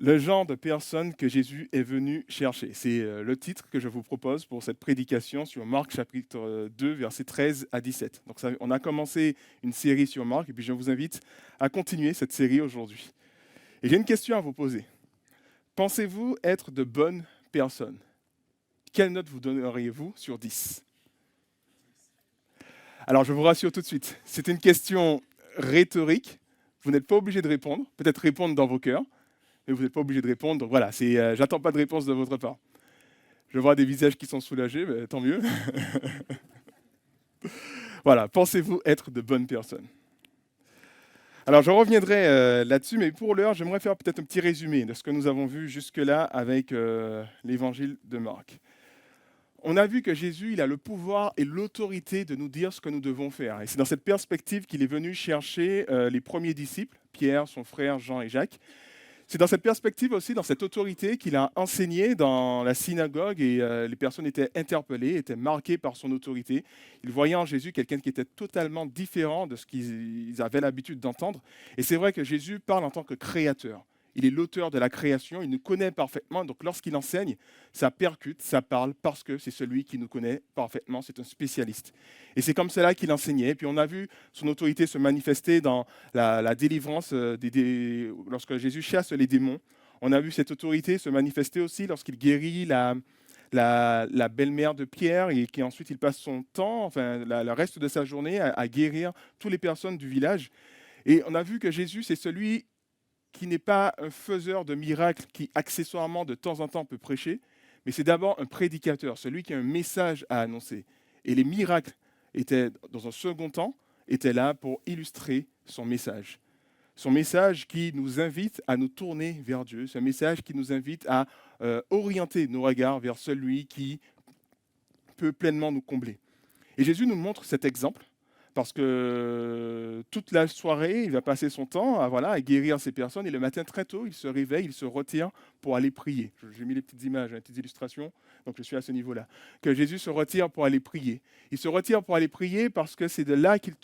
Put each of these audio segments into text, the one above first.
Le genre de personne que Jésus est venu chercher. C'est le titre que je vous propose pour cette prédication sur Marc chapitre 2, versets 13 à 17. Donc on a commencé une série sur Marc et puis je vous invite à continuer cette série aujourd'hui. Et j'ai une question à vous poser. Pensez-vous être de bonnes personnes? Quelle note vous donneriez-vous sur 10? Alors je vous rassure tout de suite, c'est une question rhétorique. Vous n'êtes pas obligé de répondre, peut-être répondre dans vos cœurs, mais vous n'êtes pas obligé de répondre. Donc voilà, j'attends pas de réponse de votre part. Je vois des visages qui sont soulagés, mais tant mieux. Voilà, pensez-vous être de bonnes personnes? Alors je reviendrai là-dessus, mais pour l'heure, j'aimerais faire peut-être un petit résumé de ce que nous avons vu jusque-là avec l'évangile de Marc. On a vu que Jésus, il a le pouvoir et l'autorité de nous dire ce que nous devons faire. Et c'est dans cette perspective qu'il est venu chercher les premiers disciples, Pierre, son frère Jean et Jacques. C'est dans cette perspective aussi, dans cette autorité qu'il a enseigné dans la synagogue et les personnes étaient interpellées, étaient marquées par son autorité. Ils voyaient en Jésus quelqu'un qui était totalement différent de ce qu'ils avaient l'habitude d'entendre. Et c'est vrai que Jésus parle en tant que créateur. Il est l'auteur de la création, il nous connaît parfaitement, donc lorsqu'il enseigne, ça percute, ça parle, parce que c'est celui qui nous connaît parfaitement, c'est un spécialiste. Et c'est comme cela qu'il enseignait. Et puis on a vu son autorité se manifester dans la délivrance, lorsque Jésus chasse les démons. On a vu cette autorité se manifester aussi lorsqu'il guérit la belle-mère de Pierre et qu'ensuite il passe son temps, enfin le reste de sa journée à guérir toutes les personnes du village. Et on a vu que Jésus, c'est celui qui n'est pas un faiseur de miracles qui accessoirement de temps en temps peut prêcher, mais c'est d'abord un prédicateur, celui qui a un message à annoncer. Et les miracles étaient, dans un second temps, étaient là pour illustrer son message. Son message qui nous invite à nous tourner vers Dieu, c'est un message qui nous invite à orienter nos regards vers celui qui peut pleinement nous combler. Et Jésus nous montre cet exemple parce que toute la soirée, il va passer son temps à guérir ces personnes et le matin très tôt, il se réveille, il se retire pour aller prier. J'ai mis les petites images, les petites illustrations, donc je suis à ce niveau-là. Que Jésus se retire pour aller prier. Il se retire pour aller prier parce que c'est de là qu'il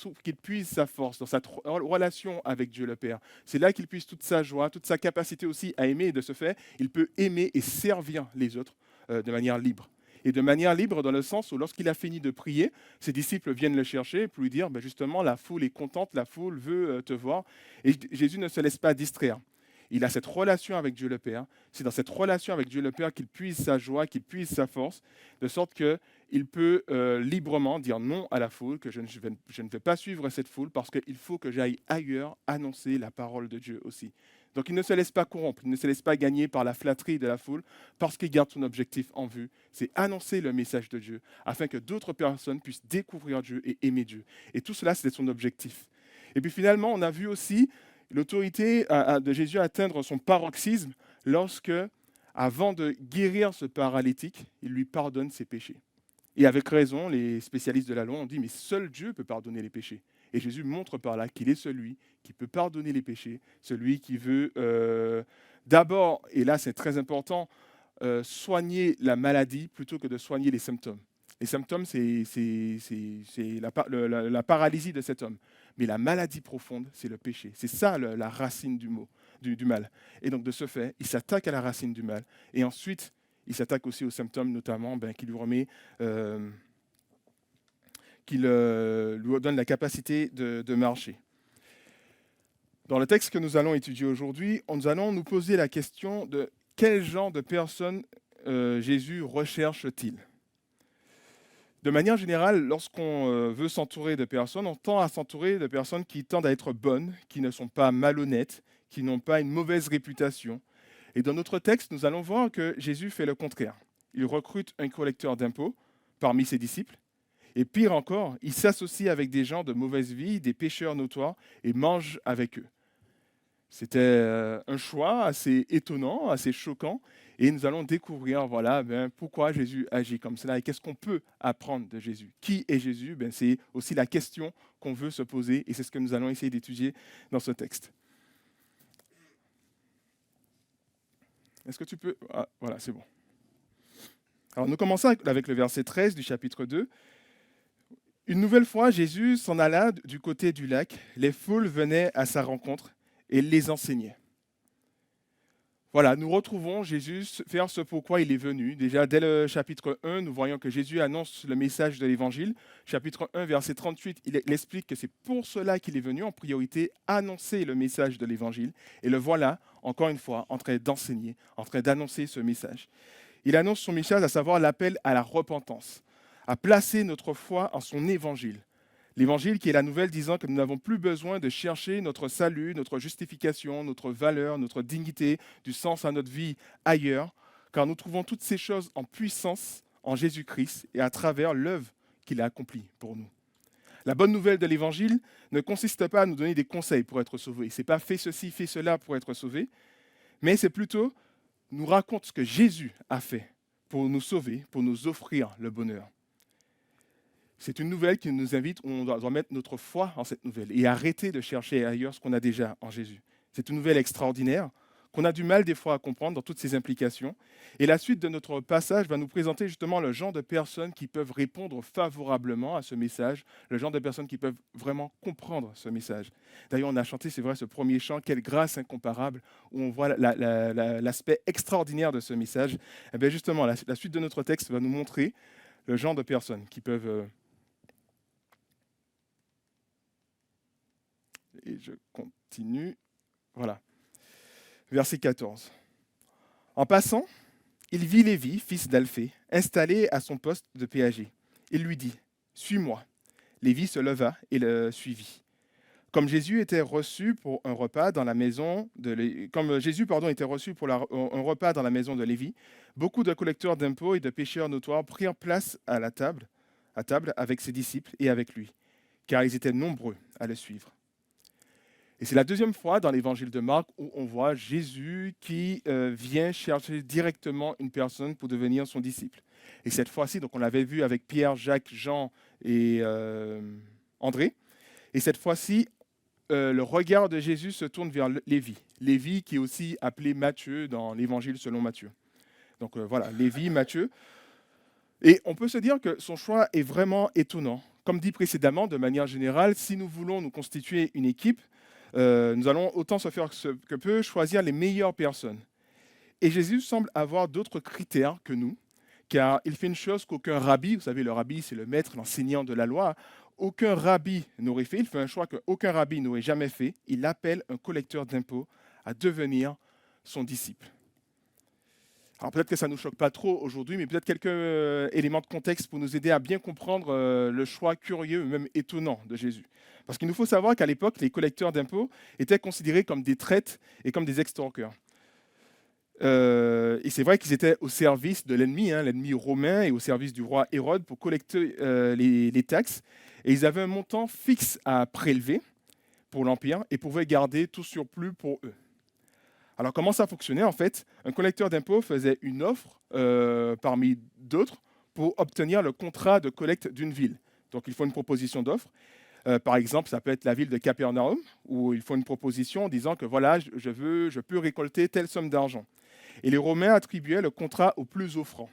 puise sa force, dans sa relation avec Dieu le Père. C'est là qu'il puise toute sa joie, toute sa capacité aussi à aimer et de ce fait, il peut aimer et servir les autres de manière libre. Et de manière libre dans le sens où lorsqu'il a fini de prier, ses disciples viennent le chercher pour lui dire, ben justement, la foule est contente, la foule veut te voir. Et Jésus ne se laisse pas distraire. Il a cette relation avec Dieu le Père. C'est dans cette relation avec Dieu le Père qu'il puise sa joie, qu'il puise sa force, de sorte qu'il peut librement dire non à la foule, que je ne vais pas suivre cette foule parce qu'il faut que j'aille ailleurs annoncer la parole de Dieu aussi. Donc il ne se laisse pas corrompre, il ne se laisse pas gagner par la flatterie de la foule parce qu'il garde son objectif en vue, c'est annoncer le message de Dieu afin que d'autres personnes puissent découvrir Dieu et aimer Dieu. Et tout cela, c'est son objectif. Et puis finalement, on a vu aussi l'autorité de Jésus atteindre son paroxysme lorsque, avant de guérir ce paralytique, il lui pardonne ses péchés. Et avec raison, les spécialistes de la loi ont dit, mais seul Dieu peut pardonner les péchés. Et Jésus montre par là qu'il est celui qui peut pardonner les péchés, celui qui veut d'abord, et là c'est très important, soigner la maladie plutôt que de soigner les symptômes. Les symptômes, c'est la paralysie de cet homme. Mais la maladie profonde, c'est le péché. C'est ça la racine du mal. Et donc de ce fait, il s'attaque à la racine du mal. Et ensuite, il s'attaque aussi aux symptômes, notamment qui lui remet, lui donne la capacité de marcher. Dans le texte que nous allons étudier aujourd'hui, nous allons nous poser la question de quel genre de personnes Jésus recherche-t-il. De manière générale, lorsqu'on veut s'entourer de personnes, on tend à s'entourer de personnes qui tendent à être bonnes, qui ne sont pas malhonnêtes, qui n'ont pas une mauvaise réputation. Et dans notre texte, nous allons voir que Jésus fait le contraire. Il recrute un collecteur d'impôts parmi ses disciples. Et pire encore, il s'associe avec des gens de mauvaise vie, des pécheurs notoires, et mange avec eux. C'était un choix assez étonnant, assez choquant, et nous allons découvrir pourquoi Jésus agit comme cela et qu'est-ce qu'on peut apprendre de Jésus. Qui est Jésus? C'est aussi la question qu'on veut se poser, et c'est ce que nous allons essayer d'étudier dans ce texte. Est-ce que tu peux... Ah, voilà, c'est bon. Alors nous commençons avec le verset 13 du chapitre 2. Une nouvelle fois, Jésus s'en alla du côté du lac. Les foules venaient à sa rencontre et il les enseignait. Voilà, nous retrouvons Jésus faire ce pourquoi il est venu. Déjà, dès le chapitre 1, nous voyons que Jésus annonce le message de l'Évangile. Chapitre 1, verset 38, il explique que c'est pour cela qu'il est venu, en priorité, annoncer le message de l'Évangile. Et le voilà, encore une fois, en train d'enseigner, en train d'annoncer ce message. Il annonce son message, à savoir l'appel à la repentance, à placer notre foi en son Évangile. L'évangile qui est la nouvelle disant que nous n'avons plus besoin de chercher notre salut, notre justification, notre valeur, notre dignité, du sens à notre vie ailleurs, car nous trouvons toutes ces choses en puissance en Jésus-Christ et à travers l'œuvre qu'il a accomplie pour nous. La bonne nouvelle de l'évangile ne consiste pas à nous donner des conseils pour être sauvés. Ce n'est pas fais ceci, fais cela pour être sauvé, mais c'est plutôt nous raconte ce que Jésus a fait pour nous sauver, pour nous offrir le bonheur. C'est une nouvelle qui nous invite, on doit mettre notre foi en cette nouvelle et arrêter de chercher ailleurs ce qu'on a déjà en Jésus. C'est une nouvelle extraordinaire qu'on a du mal des fois à comprendre dans toutes ses implications. Et la suite de notre passage va nous présenter justement le genre de personnes qui peuvent répondre favorablement à ce message, le genre de personnes qui peuvent vraiment comprendre ce message. D'ailleurs, on a chanté, c'est vrai, ce premier chant, Quelle grâce incomparable, où on voit l'aspect extraordinaire de ce message. Et bien justement, la suite de notre texte va nous montrer le genre de personnes qui peuvent... Et je continue. Voilà. Verset 14. En passant, il vit Lévi, fils d'Alphée, installé à son poste de péager. Il lui dit, « Suis-moi. » Lévi se leva et le suivit. Comme Jésus était reçu pour un repas dans la maison de un repas dans la maison de Lévi, beaucoup de collecteurs d'impôts et de pécheurs notoires prirent place à table avec ses disciples et avec lui, car ils étaient nombreux à le suivre. Et c'est la deuxième fois dans l'évangile de Marc où on voit Jésus qui vient chercher directement une personne pour devenir son disciple. Et cette fois-ci, donc on l'avait vu avec Pierre, Jacques, Jean et André. Et cette fois-ci, le regard de Jésus se tourne vers Lévi. Lévi qui est aussi appelé Matthieu dans l'évangile selon Matthieu. Donc voilà, Lévi, Matthieu. Et on peut se dire que son choix est vraiment étonnant. Comme dit précédemment, de manière générale, si nous voulons nous constituer une équipe, nous allons autant se faire que peu choisir les meilleures personnes. Et Jésus semble avoir d'autres critères que nous, car il fait une chose qu'aucun rabbi, vous savez, le rabbi c'est le maître, l'enseignant de la loi, aucun rabbi n'aurait fait, il fait un choix qu'aucun rabbi n'aurait jamais fait, il appelle un collecteur d'impôts à devenir son disciple. Alors peut-être que ça ne nous choque pas trop aujourd'hui, mais peut-être quelques éléments de contexte pour nous aider à bien comprendre le choix curieux, même étonnant de Jésus. Parce qu'il nous faut savoir qu'à l'époque, les collecteurs d'impôts étaient considérés comme des traîtres et comme des extorqueurs. Et c'est vrai qu'ils étaient au service de l'ennemi, l'ennemi romain, et au service du roi Hérode pour collecter les taxes. Et ils avaient un montant fixe à prélever pour l'Empire et pouvaient garder tout surplus pour eux. Alors comment ça fonctionnait en fait? Un collecteur d'impôts faisait une offre parmi d'autres pour obtenir le contrat de collecte d'une ville. Donc il faut une proposition d'offre. Par exemple, ça peut être la ville de Capernaum, où il faut une proposition disant que voilà, je peux récolter telle somme d'argent. Et les Romains attribuaient le contrat au plus offrant.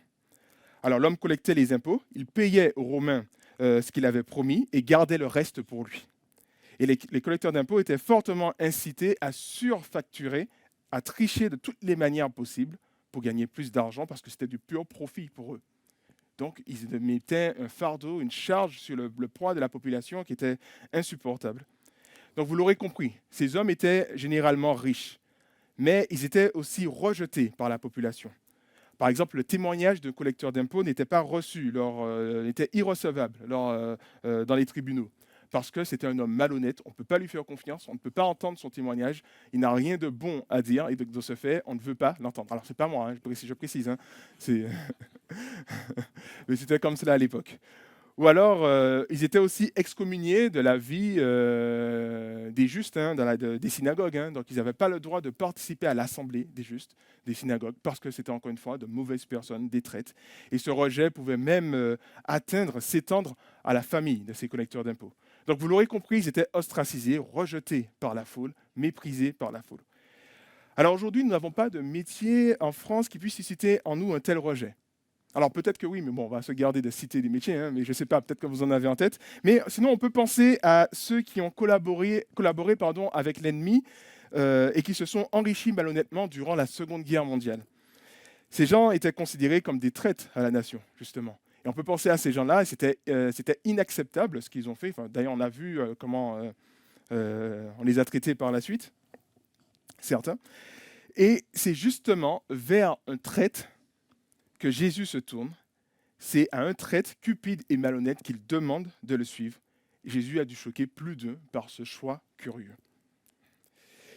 Alors l'homme collectait les impôts, il payait aux Romains ce qu'il avait promis et gardait le reste pour lui. Et les collecteurs d'impôts étaient fortement incités à surfacturer, à tricher de toutes les manières possibles pour gagner plus d'argent parce que c'était du pur profit pour eux. Donc, ils mettaient un fardeau, une charge sur le poids de la population qui était insupportable. Donc, vous l'aurez compris, ces hommes étaient généralement riches, mais ils étaient aussi rejetés par la population. Par exemple, le témoignage de collecteurs d'impôts n'était pas reçu, était irrecevable dans les tribunaux, parce que c'était un homme malhonnête, on ne peut pas lui faire confiance, on ne peut pas entendre son témoignage, il n'a rien de bon à dire, et de ce fait, on ne veut pas l'entendre. Alors, ce n'est pas moi, je précise, mais c'était comme cela à l'époque. Ou alors, ils étaient aussi excommuniés de la vie des justes, des synagogues. Donc, ils n'avaient pas le droit de participer à l'assemblée des justes, des synagogues, parce que c'était encore une fois de mauvaises personnes, des traîtres. Et ce rejet pouvait même s'étendre à la famille de ces collecteurs d'impôts. Donc, vous l'aurez compris, ils étaient ostracisés, rejetés par la foule, méprisés par la foule. Alors aujourd'hui, nous n'avons pas de métier en France qui puisse susciter en nous un tel rejet. Alors peut-être que oui, mais bon, on va se garder de citer des métiers, mais je ne sais pas, peut-être que vous en avez en tête. Mais sinon, on peut penser à ceux qui ont collaboré avec l'ennemi et qui se sont enrichis malhonnêtement durant la Seconde Guerre mondiale. Ces gens étaient considérés comme des traîtres à la nation, justement. Et on peut penser à ces gens-là, et c'était inacceptable ce qu'ils ont fait. Enfin, d'ailleurs, on a vu comment on les a traités par la suite, certains. Et c'est justement vers un traître que Jésus se tourne. C'est à un traître cupide et malhonnête qu'il demande de le suivre. Jésus a dû choquer plus d'eux par ce choix curieux.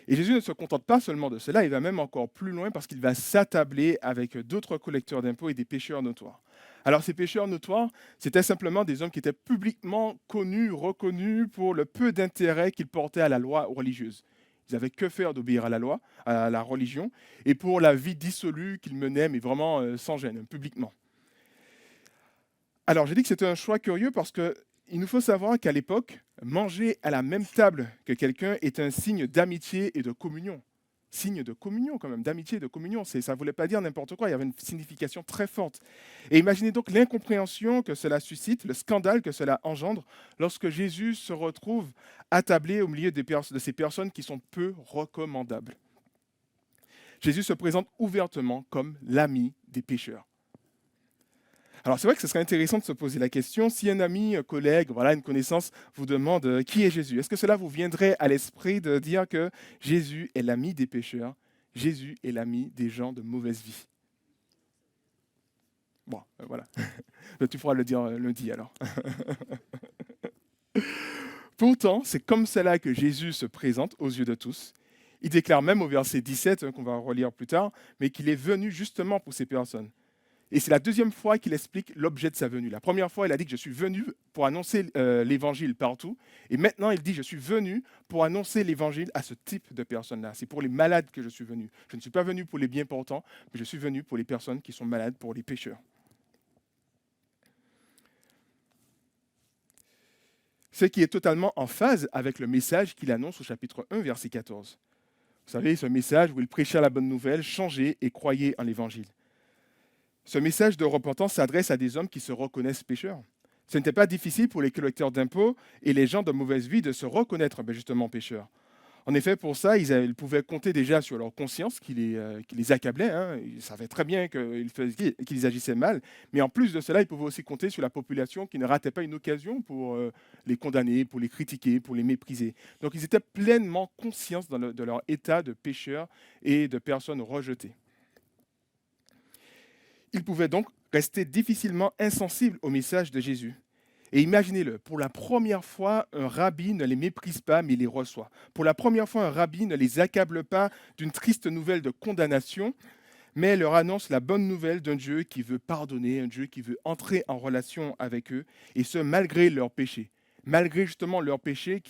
Et Jésus ne se contente pas seulement de cela, il va même encore plus loin parce qu'il va s'attabler avec d'autres collecteurs d'impôts et des pécheurs notoires. Alors ces pécheurs notoires, c'était simplement des hommes qui étaient publiquement connus, reconnus pour le peu d'intérêt qu'ils portaient à la loi religieuse. Ils n'avaient que faire d'obéir à la loi, à la religion, et pour la vie dissolue qu'ils menaient, mais vraiment sans gêne, publiquement. Alors j'ai dit que c'était un choix curieux parce que il nous faut savoir qu'à l'époque, manger à la même table que quelqu'un est un signe d'amitié et de communion. Signe de communion quand même, d'amitié et de communion. Ça ne voulait pas dire n'importe quoi, il y avait une signification très forte. Et imaginez donc l'incompréhension que cela suscite, le scandale que cela engendre lorsque Jésus se retrouve attablé au milieu de ces personnes qui sont peu recommandables. Jésus se présente ouvertement comme l'ami des pécheurs. Alors c'est vrai que ce serait intéressant de se poser la question, si un ami, un collègue, voilà, une connaissance vous demande qui est Jésus, est-ce que cela vous viendrait à l'esprit de dire que Jésus est l'ami des pécheurs, Jésus est l'ami des gens de mauvaise vie? Bon, voilà. Tu pourras le dire lundi alors. Pourtant, c'est comme cela que Jésus se présente aux yeux de tous. Il déclare même au verset 17, qu'on va relire plus tard, mais qu'il est venu justement pour ces personnes. Et c'est la deuxième fois qu'il explique l'objet de sa venue. La première fois, il a dit que je suis venu pour annoncer l'évangile partout. Et maintenant, il dit je suis venu pour annoncer l'évangile à ce type de personnes-là. C'est pour les malades que je suis venu. Je ne suis pas venu pour les bien portants, mais je suis venu pour les personnes qui sont malades, pour les pécheurs. Ce qui est totalement en phase avec le message qu'il annonce au chapitre 1, verset 14. Vous savez, ce message où il prêchait la bonne nouvelle, changez et croyez en l'évangile. Ce message de repentance s'adresse à des hommes qui se reconnaissent pécheurs. Ce n'était pas difficile pour les collecteurs d'impôts et les gens de mauvaise vie de se reconnaître justement pécheurs. En effet, pour ça, ils pouvaient compter déjà sur leur conscience qui les accablait. Hein. Ils savaient très bien qu'ils agissaient mal. Mais en plus de cela, ils pouvaient aussi compter sur la population qui ne ratait pas une occasion pour les condamner, pour les critiquer, pour les mépriser. Donc ils étaient pleinement conscients de leur état de pécheurs et de personnes rejetées. Ils pouvaient donc rester difficilement insensibles au message de Jésus. Et imaginez-le, pour la première fois, un rabbi ne les méprise pas, mais les reçoit. Pour la première fois, un rabbi ne les accable pas d'une triste nouvelle de condamnation, mais leur annonce la bonne nouvelle d'un Dieu qui veut pardonner, un Dieu qui veut entrer en relation avec eux, et ce, malgré leurs péchés. Malgré justement leurs péchés,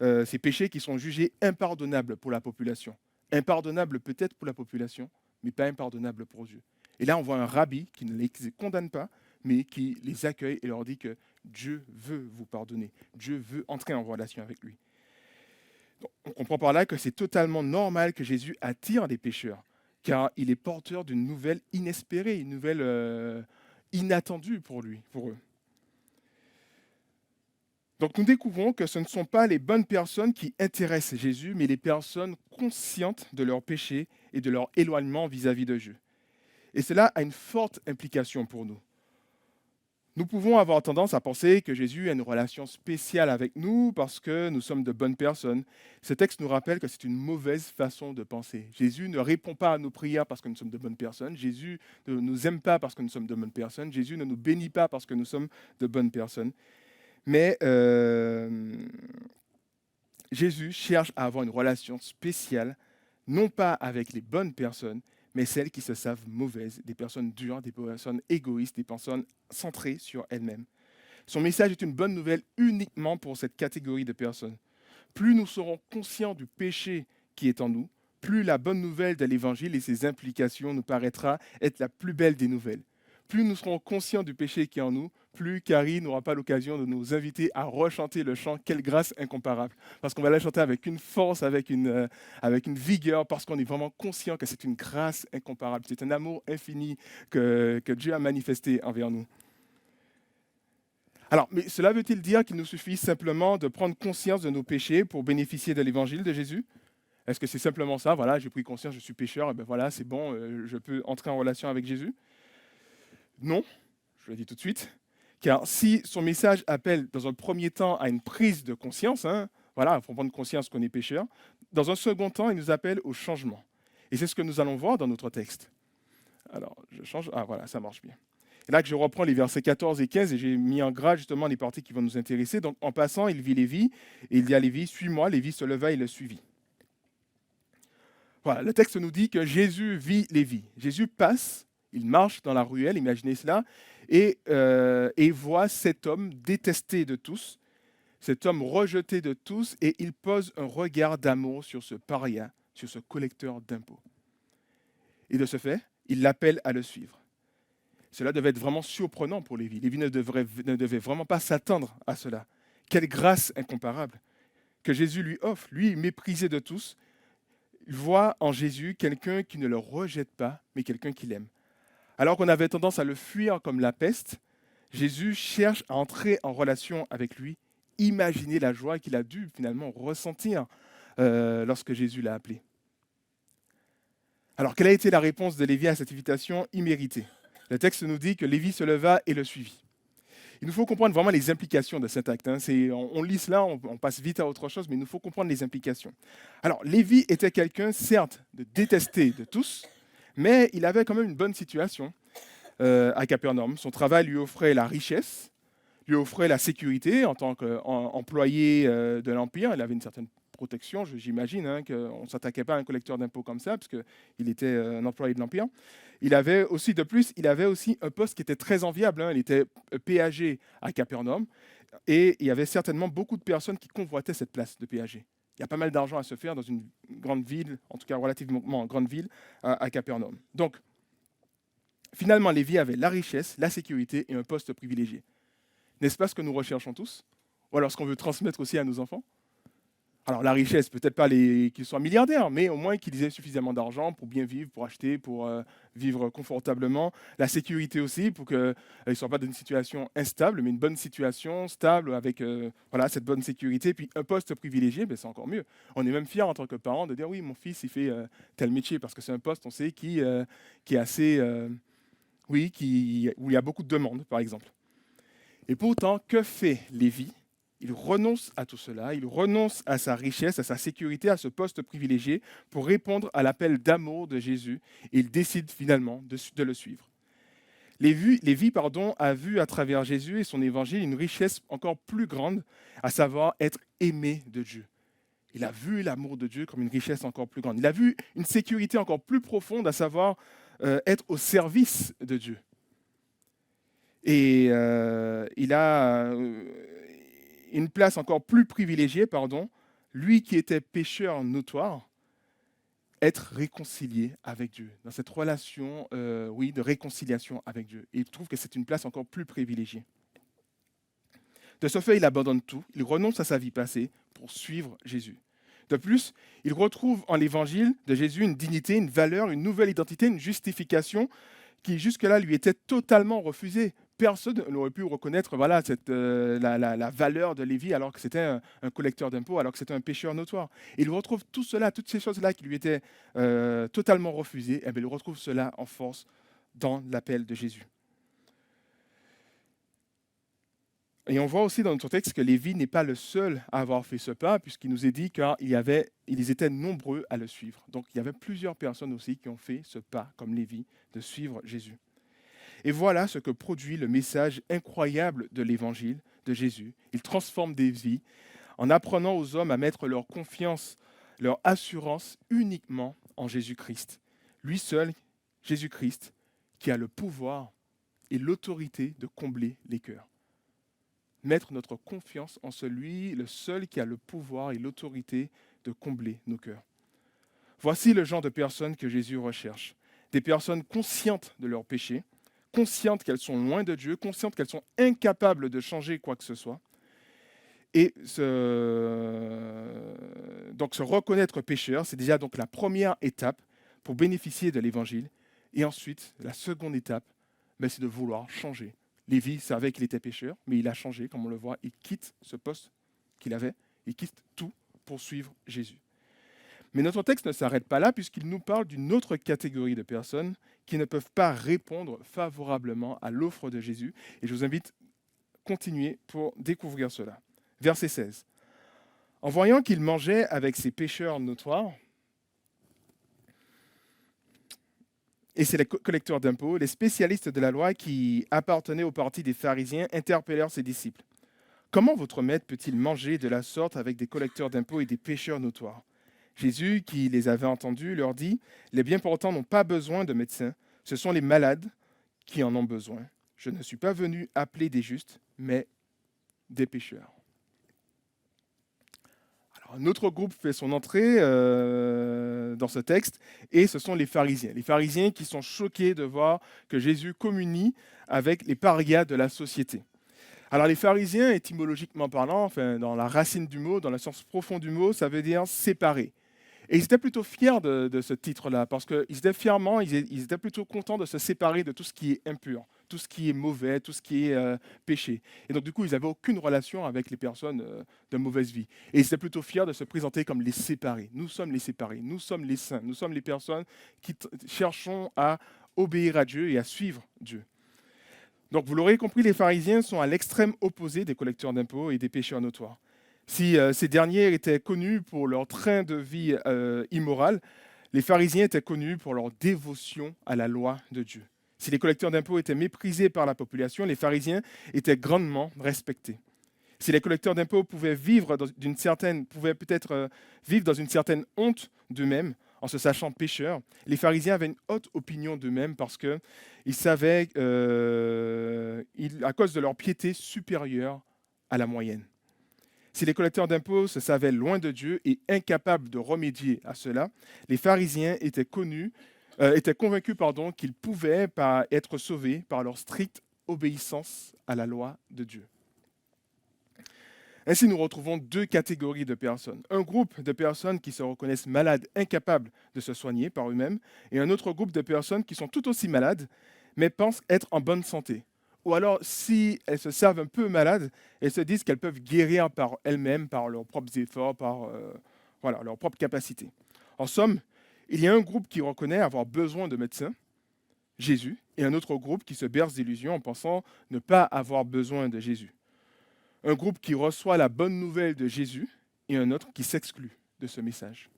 ces péchés qui sont jugés impardonnables pour la population. Impardonnables peut-être pour la population, mais pas impardonnables pour Dieu. Et là, on voit un rabbi qui ne les condamne pas, mais qui les accueille et leur dit que Dieu veut vous pardonner. Dieu veut entrer en relation avec lui. Donc, on comprend par là que c'est totalement normal que Jésus attire des pécheurs, car il est porteur d'une nouvelle inespérée, une nouvelle inattendue pour eux. Donc nous découvrons que ce ne sont pas les bonnes personnes qui intéressent Jésus, mais les personnes conscientes de leurs péchés et de leur éloignement vis-à-vis de Dieu. Et cela a une forte implication pour nous. Nous pouvons avoir tendance à penser que Jésus a une relation spéciale avec nous parce que nous sommes de bonnes personnes. Ce texte nous rappelle que c'est une mauvaise façon de penser. Jésus ne répond pas à nos prières parce que nous sommes de bonnes personnes. Jésus ne nous aime pas parce que nous sommes de bonnes personnes. Jésus ne nous bénit pas parce que nous sommes de bonnes personnes. Mais Jésus cherche à avoir une relation spéciale, non pas avec les bonnes personnes, mais celles qui se savent mauvaises, des personnes dures, des personnes égoïstes, des personnes centrées sur elles-mêmes. Son message est une bonne nouvelle uniquement pour cette catégorie de personnes. Plus nous serons conscients du péché qui est en nous, plus la bonne nouvelle de l'Évangile et ses implications nous paraîtra être la plus belle des nouvelles. Plus nous serons conscients du péché qui est en nous, plus Carrie n'aura pas l'occasion de nous inviter à rechanter le chant « Quelle grâce incomparable ». Parce qu'on va la chanter avec une force, avec une vigueur, parce qu'on est vraiment conscient que c'est une grâce incomparable. C'est un amour infini que Dieu a manifesté envers nous. Alors, mais cela veut-il dire qu'il nous suffit simplement de prendre conscience de nos péchés pour bénéficier de l'évangile de Jésus? Est-ce que c'est simplement ça, voilà, j'ai pris conscience, je suis pécheur, et ben voilà, c'est bon, je peux entrer en relation avec Jésus? Non, je le dis tout de suite, car si son message appelle dans un premier temps à une prise de conscience, hein, voilà, il faut prendre conscience qu'on est pécheur, dans un second temps, il nous appelle au changement. Et c'est ce que nous allons voir dans notre texte. Alors, je change, ah voilà, ça marche bien. Et là que je reprends les versets 14 et 15, et j'ai mis en gras justement les parties qui vont nous intéresser. Donc, en passant, il vit Lévi, et il dit à Lévi, suis-moi. Lévi se leva et le suivit. Voilà, le texte nous dit que Jésus vit Lévi. Jésus passe, il marche dans la ruelle, imaginez cela, et voit cet homme détesté de tous, cet homme rejeté de tous, et il pose un regard d'amour sur ce paria, sur ce collecteur d'impôts. Et de ce fait, il l'appelle à le suivre. Cela devait être vraiment surprenant pour Lévi. Lévi ne devait vraiment pas s'attendre à cela. Quelle grâce incomparable que Jésus lui offre. Lui, méprisé de tous, il voit en Jésus quelqu'un qui ne le rejette pas, mais quelqu'un qui l'aime. Alors qu'on avait tendance à le fuir comme la peste, Jésus cherche à entrer en relation avec lui. Imaginez la joie qu'il a dû finalement ressentir lorsque Jésus l'a appelé. Alors, quelle a été la réponse de Lévi à cette invitation imméritée? Le texte nous dit que Lévi se leva et le suivit. Il nous faut comprendre vraiment les implications de cet acte. On lit cela, on passe vite à autre chose, mais il nous faut comprendre les implications. Alors, Lévi était quelqu'un, certes, de détesté de tous, mais il avait quand même une bonne situation à Capernaum. Son travail lui offrait la richesse, lui offrait la sécurité en tant qu'employé de l'Empire. Il avait une certaine protection, j'imagine, hein, qu'on ne s'attaquait pas à un collecteur d'impôts comme ça, parce qu'il était un employé de l'Empire. Il avait aussi, de plus, il avait aussi un poste qui était très enviable. Hein. Il était péager à Capernaum, et il y avait certainement beaucoup de personnes qui convoitaient cette place de péager. Il y a pas mal d'argent à se faire dans une grande ville, en tout cas relativement grande ville, à Capernaum. Donc, finalement, Lévi avait la richesse, la sécurité et un poste privilégié. N'est-ce pas ce que nous recherchons tous? Ou alors ce qu'on veut transmettre aussi à nos enfants? Alors la richesse, peut-être pas qu'ils soient milliardaires, mais au moins qu'ils aient suffisamment d'argent pour bien vivre, pour acheter, pour vivre confortablement. La sécurité aussi, pour qu'ils ne soient pas dans une situation instable, mais une bonne situation stable avec voilà, cette bonne sécurité. Puis un poste privilégié, ben, c'est encore mieux. On est même fiers en tant que parents de dire oui, mon fils, il fait tel métier, parce que c'est un poste, on sait, qui est assez... oui, où il y a beaucoup de demandes, par exemple. Et pourtant, que fait Lévi? Il renonce à tout cela, il renonce à sa richesse, à sa sécurité, à ce poste privilégié pour répondre à l'appel d'amour de Jésus, et il décide finalement de le suivre. Lévi a vu à travers Jésus et son évangile une richesse encore plus grande, à savoir être aimé de Dieu. Il a vu l'amour de Dieu comme une richesse encore plus grande. Il a vu une sécurité encore plus profonde, à savoir être au service de Dieu. Et il a une place encore plus privilégiée, lui qui était pécheur notoire, être réconcilié avec Dieu, dans cette relation de réconciliation avec Dieu. Et il trouve que c'est une place encore plus privilégiée. De ce fait, il abandonne tout, il renonce à sa vie passée pour suivre Jésus. De plus, il retrouve en l'évangile de Jésus une dignité, une valeur, une nouvelle identité, une justification qui jusque-là lui était totalement refusée. Personne n'aurait pu reconnaître voilà, la valeur de Lévi alors que c'était un collecteur d'impôts, alors que c'était un pécheur notoire. Et il retrouve tout cela, toutes ces choses-là qui lui étaient totalement refusées, et bien, il retrouve cela en force dans l'appel de Jésus. Et on voit aussi dans notre texte que Lévi n'est pas le seul à avoir fait ce pas, puisqu'il nous est dit qu'ils étaient nombreux à le suivre. Donc il y avait plusieurs personnes aussi qui ont fait ce pas, comme Lévi, de suivre Jésus. Et voilà ce que produit le message incroyable de l'évangile de Jésus. Il transforme des vies en apprenant aux hommes à mettre leur confiance, leur assurance uniquement en Jésus-Christ. Lui seul, Jésus-Christ, qui a le pouvoir et l'autorité de combler les cœurs. Mettre notre confiance en celui, le seul qui a le pouvoir et l'autorité de combler nos cœurs. Voici le genre de personnes que Jésus recherche. Des personnes conscientes de leurs péchés, conscientes qu'elles sont loin de Dieu, conscientes qu'elles sont incapables de changer quoi que ce soit. Et donc se reconnaître pécheur, c'est déjà donc la première étape pour bénéficier de l'évangile. Et ensuite, la seconde étape, c'est de vouloir changer. Lévi savait qu'il était pécheur, mais il a changé, comme on le voit. Il quitte ce poste qu'il avait, il quitte tout pour suivre Jésus. Mais notre texte ne s'arrête pas là puisqu'il nous parle d'une autre catégorie de personnes qui ne peuvent pas répondre favorablement à l'offre de Jésus. Et je vous invite à continuer pour découvrir cela. Verset 16. En voyant qu'il mangeait avec ces pécheurs notoires, et c'est les collecteurs d'impôts, les spécialistes de la loi qui appartenaient au parti des pharisiens interpellèrent ses disciples. Comment votre maître peut-il manger de la sorte avec des collecteurs d'impôts et des pécheurs notoires? Jésus, qui les avait entendus, leur dit, les bien portants n'ont pas besoin de médecins, ce sont les malades qui en ont besoin. Je ne suis pas venu appeler des justes, mais des pécheurs. Alors, un autre groupe fait son entrée dans ce texte, et ce sont les pharisiens. Les pharisiens qui sont choqués de voir que Jésus communie avec les parias de la société. Alors les pharisiens, étymologiquement parlant, enfin, dans la racine du mot, dans le sens profond du mot, ça veut dire séparer. Et ils étaient plutôt fiers de ce titre-là, parce qu'ils étaient fièrement, ils étaient plutôt contents de se séparer de tout ce qui est impur, tout ce qui est mauvais, tout ce qui est péché. Et donc du coup, ils n'avaient aucune relation avec les personnes de mauvaise vie. Et ils étaient plutôt fiers de se présenter comme les séparés. Nous sommes les séparés, nous sommes les saints, nous sommes les personnes qui cherchons à obéir à Dieu et à suivre Dieu. Donc vous l'aurez compris, les pharisiens sont à l'extrême opposé des collecteurs d'impôts et des pécheurs notoires. Si ces derniers étaient connus pour leur train de vie immoral, les pharisiens étaient connus pour leur dévotion à la loi de Dieu. Si les collecteurs d'impôts étaient méprisés par la population, les pharisiens étaient grandement respectés. Si les collecteurs d'impôts pouvaient pouvaient peut-être vivre dans une certaine honte d'eux-mêmes, en se sachant pécheurs, les pharisiens avaient une haute opinion d'eux-mêmes parce qu'ils savaient, à cause de leur piété supérieure à la moyenne. Si les collecteurs d'impôts se savaient loin de Dieu et incapables de remédier à cela, les pharisiens étaient convaincus qu'ils pouvaient être sauvés par leur stricte obéissance à la loi de Dieu. Ainsi, nous retrouvons deux catégories de personnes. Un groupe de personnes qui se reconnaissent malades, incapables de se soigner par eux-mêmes, et un autre groupe de personnes qui sont tout aussi malades, mais pensent être en bonne santé. Ou alors, si elles se savent un peu malades, elles se disent qu'elles peuvent guérir par elles-mêmes, par leurs propres efforts, par leur propre capacité. En somme, il y a un groupe qui reconnaît avoir besoin de médecins, Jésus, et un autre groupe qui se berce d'illusions en pensant ne pas avoir besoin de Jésus. Un groupe qui reçoit la bonne nouvelle de Jésus et un autre qui s'exclut de ce message.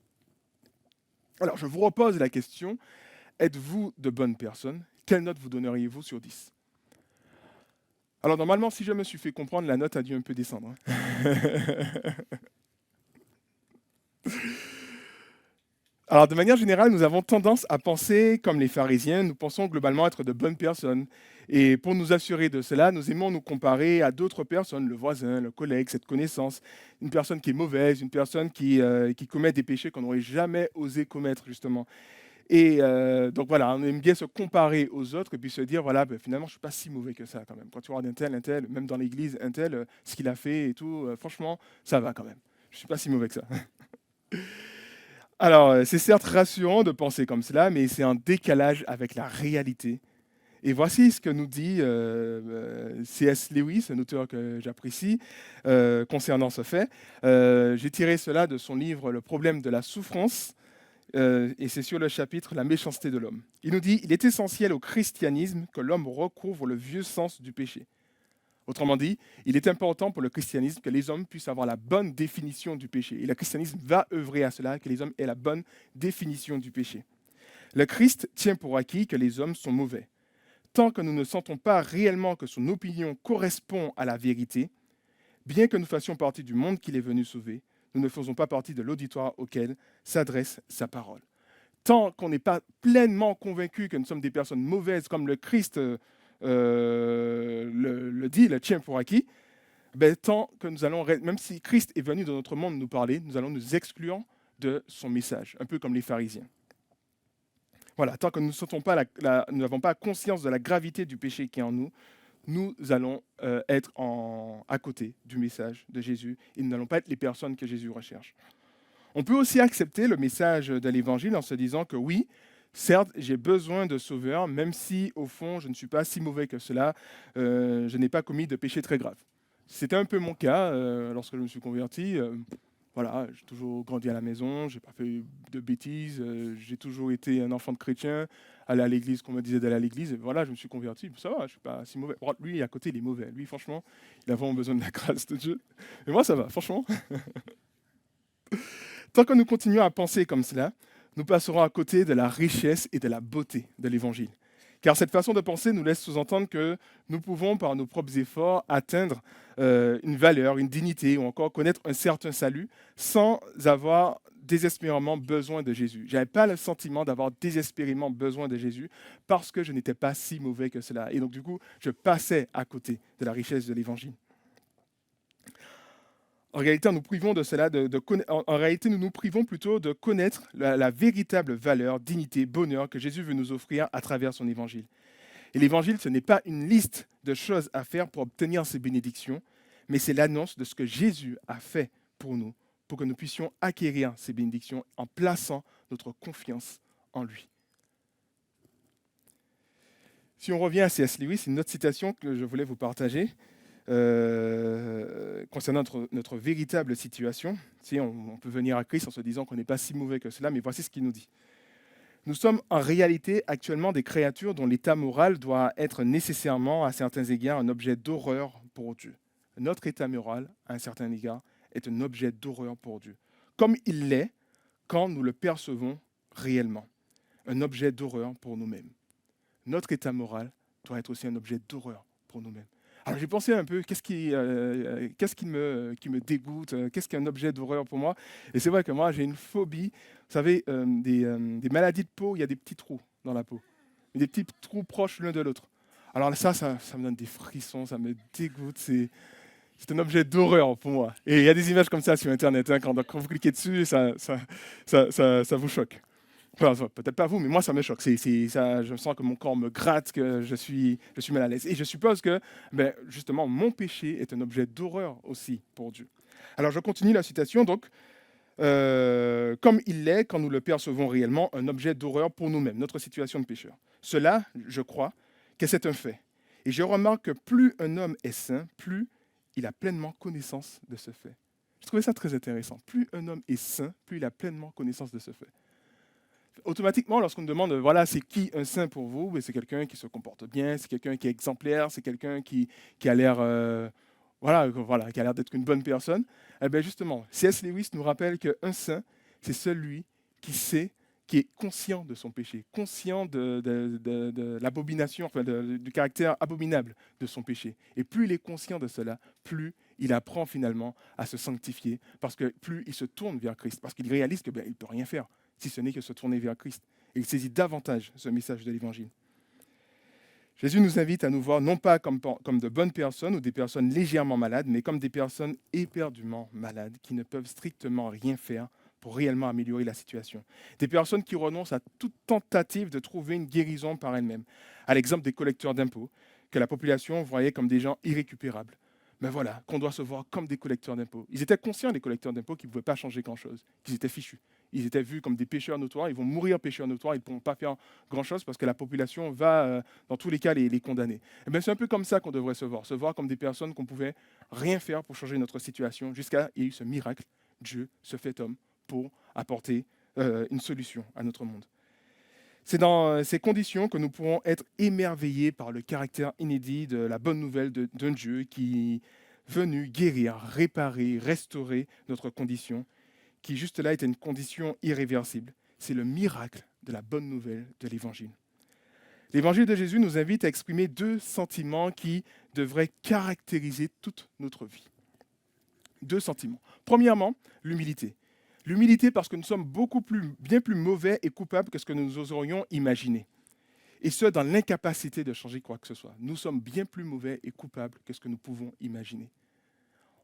Alors, je vous repose la question, êtes-vous de bonnes personnes? Quelle note vous donneriez-vous sur 10? Alors, normalement, si je me suis fait comprendre, la note a dû un peu descendre. Alors, de manière générale, nous avons tendance à penser comme les pharisiens, nous pensons globalement être de bonnes personnes. Et pour nous assurer de cela, nous aimons nous comparer à d'autres personnes, le voisin, le collègue, cette connaissance, une personne qui est mauvaise, une personne qui commet des péchés qu'on n'aurait jamais osé commettre, justement. Et donc voilà, on aime bien se comparer aux autres et puis se dire, voilà, finalement, je ne suis pas si mauvais que ça quand même. Quand tu regardes un tel, même dans l'église, un tel, ce qu'il a fait et tout, franchement, ça va quand même. Je ne suis pas si mauvais que ça. Alors, c'est certes rassurant de penser comme cela, mais c'est un décalage avec la réalité. Et voici ce que nous dit C.S. Lewis, un auteur que j'apprécie, concernant ce fait. J'ai tiré cela de son livre Le problème de la souffrance, et c'est sur le chapitre La méchanceté de l'homme. Il nous dit « Il est essentiel au christianisme que l'homme recouvre le vieux sens du péché. » Autrement dit, il est important pour le christianisme que les hommes puissent avoir la bonne définition du péché. Et le christianisme va œuvrer à cela, que les hommes aient la bonne définition du péché. Le Christ tient pour acquis que les hommes sont mauvais. Tant que nous ne sentons pas réellement que son opinion correspond à la vérité, bien que nous fassions partie du monde qu'il est venu sauver, nous ne faisons pas partie de l'auditoire auquel s'adresse sa parole. Tant qu'on n'est pas pleinement convaincu que nous sommes des personnes mauvaises, comme le Christ le dit, le tient pour acquis, tant que nous allons, même si Christ est venu dans notre monde nous parler, nous allons nous exclure de son message, un peu comme les pharisiens. Voilà, tant que nous n'avons pas conscience de la gravité du péché qui est en nous, nous allons être à côté du message de Jésus et nous n'allons pas être les personnes que Jésus recherche. On peut aussi accepter le message de l'Évangile en se disant que oui, certes, j'ai besoin de sauveur, même si, au fond, je ne suis pas si mauvais que cela, je n'ai pas commis de péché très grave. C'était un peu mon cas lorsque je me suis converti. Voilà, j'ai toujours grandi à la maison, j'ai pas fait de bêtises, j'ai toujours été un enfant de chrétien, aller à l'église, qu'on me disait d'aller à l'église, et voilà, je me suis converti, ça va, je suis pas si mauvais. Bon, lui, à côté, il est mauvais. Lui, franchement, il a vraiment besoin de la grâce de Dieu. Mais moi, ça va, franchement. Tant que nous continuons à penser comme cela, nous passerons à côté de la richesse et de la beauté de l'Évangile. Car cette façon de penser nous laisse sous-entendre que nous pouvons, par nos propres efforts, atteindre une valeur, une dignité ou encore connaître un certain salut sans avoir désespérément besoin de Jésus. Je n'avais pas le sentiment d'avoir désespérément besoin de Jésus parce que je n'étais pas si mauvais que cela. Et donc du coup, je passais à côté de la richesse de l'Évangile. En réalité, nous privons de cela, en réalité, nous nous privons plutôt de connaître la véritable valeur, dignité, bonheur que Jésus veut nous offrir à travers son évangile. Et l'évangile, ce n'est pas une liste de choses à faire pour obtenir ces bénédictions, mais c'est l'annonce de ce que Jésus a fait pour nous, pour que nous puissions acquérir ces bénédictions en plaçant notre confiance en lui. Si on revient à C.S. Lewis, c'est une autre citation que je voulais vous partager. Concernant notre véritable situation. Si on peut venir à Christ en se disant qu'on n'est pas si mauvais que cela, mais voici ce qu'il nous dit. Nous sommes en réalité actuellement des créatures dont l'état moral doit être nécessairement, à certains égards, un objet d'horreur pour Dieu. Notre état moral, à un certain égard, est un objet d'horreur pour Dieu. Comme il l'est quand nous le percevons réellement. Un objet d'horreur pour nous-mêmes. Notre état moral doit être aussi un objet d'horreur pour nous-mêmes. Alors j'ai pensé un peu, qu'est-ce qui me dégoûte, qu'est-ce qui est un objet d'horreur pour moi. Et c'est vrai que moi j'ai une phobie, vous savez, des maladies de peau, il y a des petits trous dans la peau. Des petits trous proches l'un de l'autre. Alors ça me donne des frissons, ça me dégoûte, c'est un objet d'horreur pour moi. Et il y a des images comme ça sur Internet, hein, quand vous cliquez dessus, ça vous choque. Enfin, peut-être pas vous, mais moi, ça me choque. Ça, je sens que mon corps me gratte, que je suis mal à l'aise. Et je suppose que, justement, mon péché est un objet d'horreur aussi pour Dieu. Alors, je continue la citation. Donc, comme il l'est, quand nous le percevons réellement, un objet d'horreur pour nous-mêmes, notre situation de pécheur. Cela, je crois, que c'est un fait. Et je remarque que plus un homme est saint, plus il a pleinement connaissance de ce fait. Je trouvais ça très intéressant. Plus un homme est saint, plus il a pleinement connaissance de ce fait. Automatiquement, lorsqu'on me demande, voilà, c'est qui un saint pour vous? C'est quelqu'un qui se comporte bien, c'est quelqu'un qui est exemplaire, c'est quelqu'un qui a l'air qui a l'air d'être une bonne personne. Eh bien justement, C.S. Lewis nous rappelle qu'un saint, c'est celui qui sait, qui est conscient de son péché, conscient de l'abomination, enfin du caractère abominable de son péché. Et plus il est conscient de cela, plus il apprend finalement à se sanctifier, parce que plus il se tourne vers Christ, parce qu'il réalise qu'il ne peut rien faire, si ce n'est que se tourner vers Christ. Et il saisit davantage ce message de l'Évangile. Jésus nous invite à nous voir non pas comme de bonnes personnes ou des personnes légèrement malades, mais comme des personnes éperdument malades qui ne peuvent strictement rien faire pour réellement améliorer la situation. Des personnes qui renoncent à toute tentative de trouver une guérison par elles-mêmes. À l'exemple des collecteurs d'impôts, que la population voyait comme des gens irrécupérables. Mais voilà, qu'on doit se voir comme des collecteurs d'impôts. Ils étaient conscients, les collecteurs d'impôts, qu'ils ne pouvaient pas changer grand-chose, qu'ils étaient fichus. Ils étaient vus comme des pécheurs notoires, ils vont mourir pécheurs notoires, ils ne pourront pas faire grand-chose parce que la population va, dans tous les cas, les condamner. Et bien, c'est un peu comme ça qu'on devrait se voir comme des personnes qu'on ne pouvait rien faire pour changer notre situation, jusqu'à il y a eu ce miracle, Dieu se fait homme pour apporter une solution à notre monde. C'est dans ces conditions que nous pourrons être émerveillés par le caractère inédit de la bonne nouvelle d'un Dieu qui est venu guérir, réparer, restaurer notre condition, qui juste là était une condition irréversible. C'est le miracle de la bonne nouvelle de l'Évangile. L'Évangile de Jésus nous invite à exprimer deux sentiments qui devraient caractériser toute notre vie. Deux sentiments. Premièrement, l'humilité. L'humilité parce que nous sommes bien plus mauvais et coupables que ce que nous oserions imaginer. Et ce, dans l'incapacité de changer quoi que ce soit. Nous sommes bien plus mauvais et coupables que ce que nous pouvons imaginer.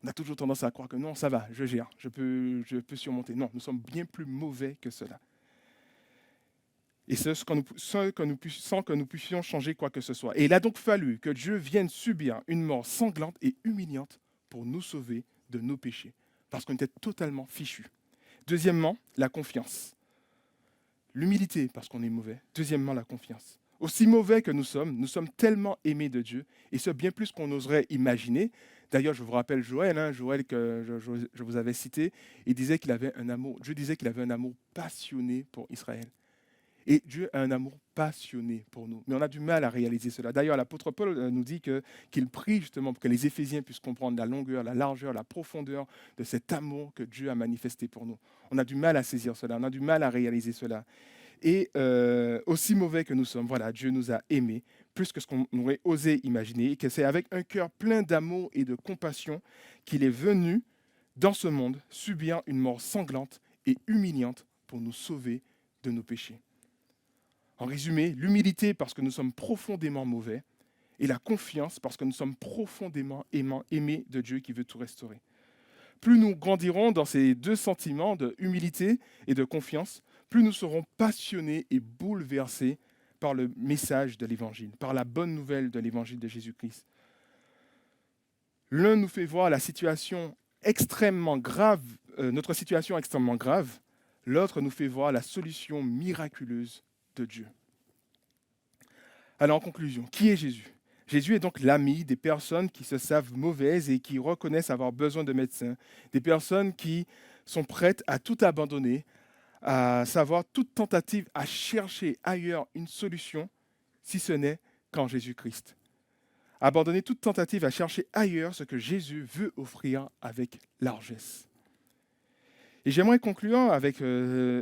On a toujours tendance à croire que non, ça va, je gère, je peux surmonter. Non, nous sommes bien plus mauvais que cela. Et sans que nous puissions changer quoi que ce soit. Et il a donc fallu que Dieu vienne subir une mort sanglante et humiliante pour nous sauver de nos péchés. Parce qu'on était totalement fichus. Deuxièmement, la confiance. L'humilité, parce qu'on est mauvais. Deuxièmement, la confiance. Aussi mauvais que nous sommes tellement aimés de Dieu, et ce bien plus qu'on oserait imaginer. D'ailleurs, je vous rappelle Joël, Joël que je vous avais cité, il disait qu'il avait un amour, Dieu disait qu'il avait un amour passionné pour Israël. Et Dieu a un amour passionné pour nous. Mais on a du mal à réaliser cela. D'ailleurs, l'apôtre Paul nous dit qu'il prie justement pour que les Éphésiens puissent comprendre la longueur, la largeur, la profondeur de cet amour que Dieu a manifesté pour nous. On a du mal à saisir cela, on a du mal à réaliser cela. Et aussi mauvais que nous sommes, voilà, Dieu nous a aimés plus que ce qu'on aurait osé imaginer. Et que c'est avec un cœur plein d'amour et de compassion qu'il est venu dans ce monde subir une mort sanglante et humiliante pour nous sauver de nos péchés. En résumé, l'humilité parce que nous sommes profondément mauvais et la confiance parce que nous sommes profondément aimés de Dieu qui veut tout restaurer. Plus nous grandirons dans ces deux sentiments de humilité et de confiance, plus nous serons passionnés et bouleversés par le message de l'Évangile, par la bonne nouvelle de l'Évangile de Jésus-Christ. L'un nous fait voir la situation extrêmement grave, notre situation extrêmement grave, l'autre nous fait voir la solution miraculeuse de Dieu. Alors en conclusion, qui est Jésus ? Jésus est donc l'ami des personnes qui se savent mauvaises et qui reconnaissent avoir besoin de médecins, des personnes qui sont prêtes à tout abandonner, à savoir toute tentative à chercher ailleurs une solution, si ce n'est qu'en Jésus-Christ. Abandonner toute tentative à chercher ailleurs ce que Jésus veut offrir avec largesse. Et j'aimerais conclure avec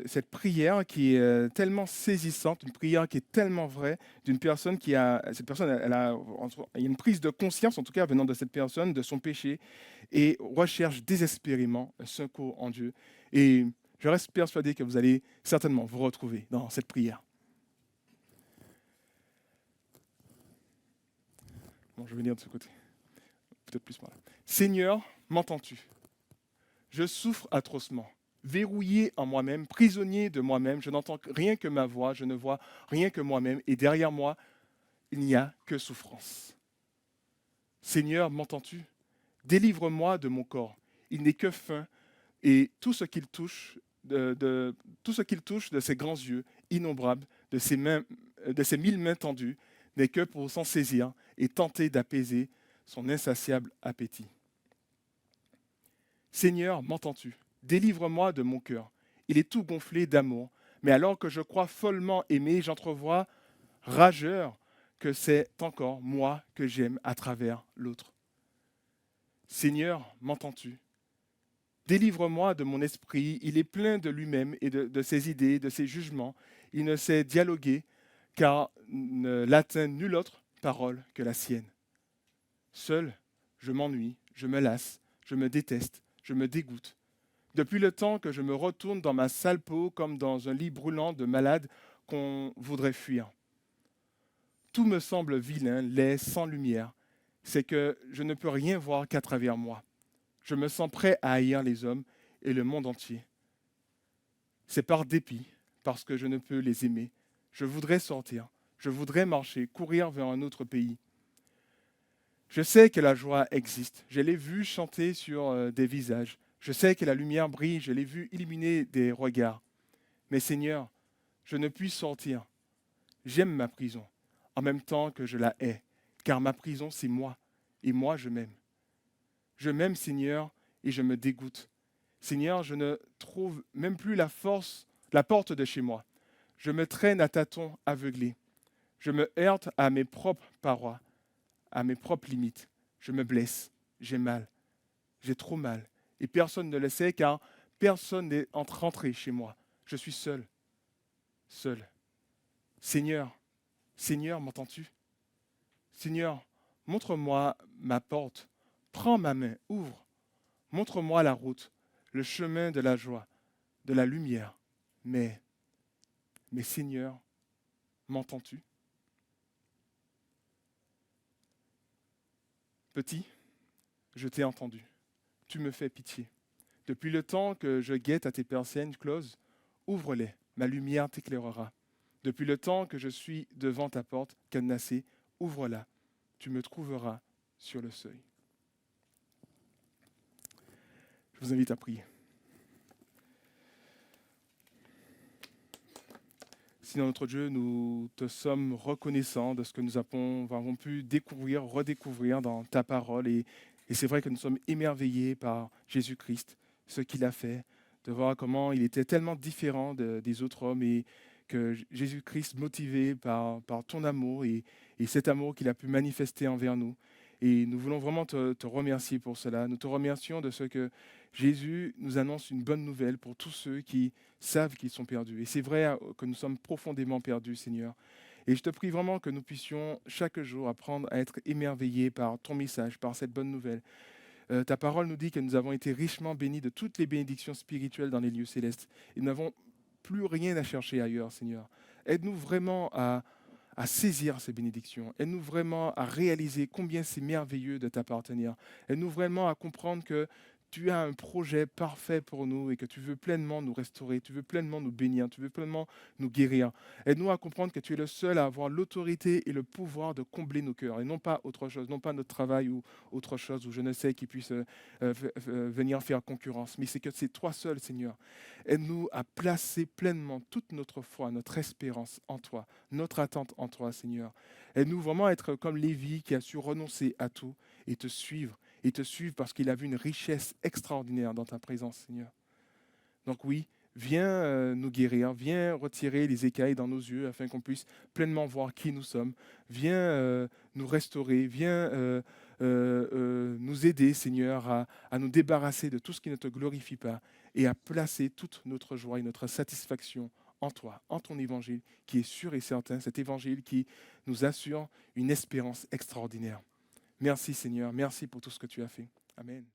cette prière qui est tellement saisissante, une prière qui est tellement vraie, d'une personne qui a, cette personne, il y a une prise de conscience, en tout cas venant de cette personne, de son péché, et recherche désespérément un secours en Dieu. Et je reste persuadé que vous allez certainement vous retrouver dans cette prière. Bon, je vais venir de ce côté, peut-être plus par là. Seigneur, m'entends-tu ? Je souffre atrocement, verrouillé en moi-même, prisonnier de moi-même. Je n'entends rien que ma voix, je ne vois rien que moi-même. Et derrière moi, il n'y a que souffrance. Seigneur, m'entends-tu ? Délivre-moi de mon corps. Il n'est que faim et tout ce qu'il touche, tout ce qu'il touche de ses grands yeux innombrables, de ses 1000 mains tendues, n'est que pour s'en saisir et tenter d'apaiser son insatiable appétit. Seigneur, m'entends-tu ? Délivre-moi de mon cœur. Il est tout gonflé d'amour, mais alors que je crois follement aimer, j'entrevois, rageur, que c'est encore moi que j'aime à travers l'autre. Seigneur, m'entends-tu ? Délivre-moi de mon esprit, il est plein de lui-même et de ses idées, de ses jugements. Il ne sait dialoguer, car ne l'atteint nulle autre parole que la sienne. Seul, je m'ennuie, je me lasse, je me déteste, je me dégoûte. Depuis le temps que je me retourne dans ma sale peau comme dans un lit brûlant de malade qu'on voudrait fuir. Tout me semble vilain, laid, sans lumière. C'est que je ne peux rien voir qu'à travers moi. Je me sens prêt à haïr les hommes et le monde entier. C'est par dépit, parce que je ne peux les aimer. Je voudrais sortir, je voudrais marcher, courir vers un autre pays. Je sais que la joie existe. Je l'ai vue chanter sur des visages. Je sais que la lumière brille. Je l'ai vue illuminer des regards. Mais Seigneur, je ne puis sortir. J'aime ma prison, en même temps que je la hais, car ma prison, c'est moi, et moi, je m'aime. Je m'aime, Seigneur, et je me dégoûte. Seigneur, je ne trouve même plus la porte de chez moi. Je me traîne à tâtons aveuglé. Je me heurte à mes propres parois, à mes propres limites. Je me blesse, j'ai mal, j'ai trop mal. Et personne ne le sait car personne n'est rentré chez moi. Je suis seul, seul. Seigneur, Seigneur, m'entends-tu ? Seigneur, montre-moi ma porte, prends ma main, ouvre. Montre-moi la route, le chemin de la joie, de la lumière. Mais Seigneur, m'entends-tu ? Petit, je t'ai entendu. Tu me fais pitié. Depuis le temps que je guette à tes persiennes closes, ouvre-les, ma lumière t'éclairera. Depuis le temps que je suis devant ta porte cadenassée, ouvre-la, tu me trouveras sur le seuil. Je vous invite à prier. Seigneur notre Dieu, nous te sommes reconnaissants de ce que nous avons pu découvrir, redécouvrir dans ta parole et Et c'est vrai que nous sommes émerveillés par Jésus-Christ, ce qu'il a fait, de voir comment il était tellement différent des autres hommes et que Jésus-Christ, motivé par ton amour et cet amour qu'il a pu manifester envers nous. Et nous voulons vraiment te remercier pour cela. Nous te remercions de ce que Jésus nous annonce une bonne nouvelle pour tous ceux qui savent qu'ils sont perdus. Et c'est vrai que nous sommes profondément perdus, Seigneur. Et je te prie vraiment que nous puissions chaque jour apprendre à être émerveillés par ton message, par cette bonne nouvelle. Ta parole nous dit que nous avons été richement bénis de toutes les bénédictions spirituelles dans les lieux célestes. Et nous n'avons plus rien à chercher ailleurs, Seigneur. Aide-nous vraiment à saisir ces bénédictions. Aide-nous vraiment à réaliser combien c'est merveilleux de t'appartenir. Aide-nous vraiment à comprendre que tu as un projet parfait pour nous et que tu veux pleinement nous restaurer, tu veux pleinement nous bénir, tu veux pleinement nous guérir. Aide-nous à comprendre que tu es le seul à avoir l'autorité et le pouvoir de combler nos cœurs et non pas autre chose, non pas notre travail ou autre chose ou je ne sais qui puisse venir faire concurrence. Mais c'est que c'est toi seul, Seigneur. Aide-nous à placer pleinement toute notre foi, notre espérance en toi, notre attente en toi, Seigneur. Aide-nous vraiment à être comme Lévi qui a su renoncer à tout et te suivre parce qu'il a vu une richesse extraordinaire dans ta présence, Seigneur. Donc oui, viens nous guérir, viens retirer les écailles dans nos yeux afin qu'on puisse pleinement voir qui nous sommes. Viens nous restaurer, viens nous aider, Seigneur, à nous débarrasser de tout ce qui ne te glorifie pas et à placer toute notre joie et notre satisfaction en toi, en ton évangile, qui est sûr et certain, cet évangile qui nous assure une espérance extraordinaire. Merci Seigneur, merci pour tout ce que tu as fait. Amen.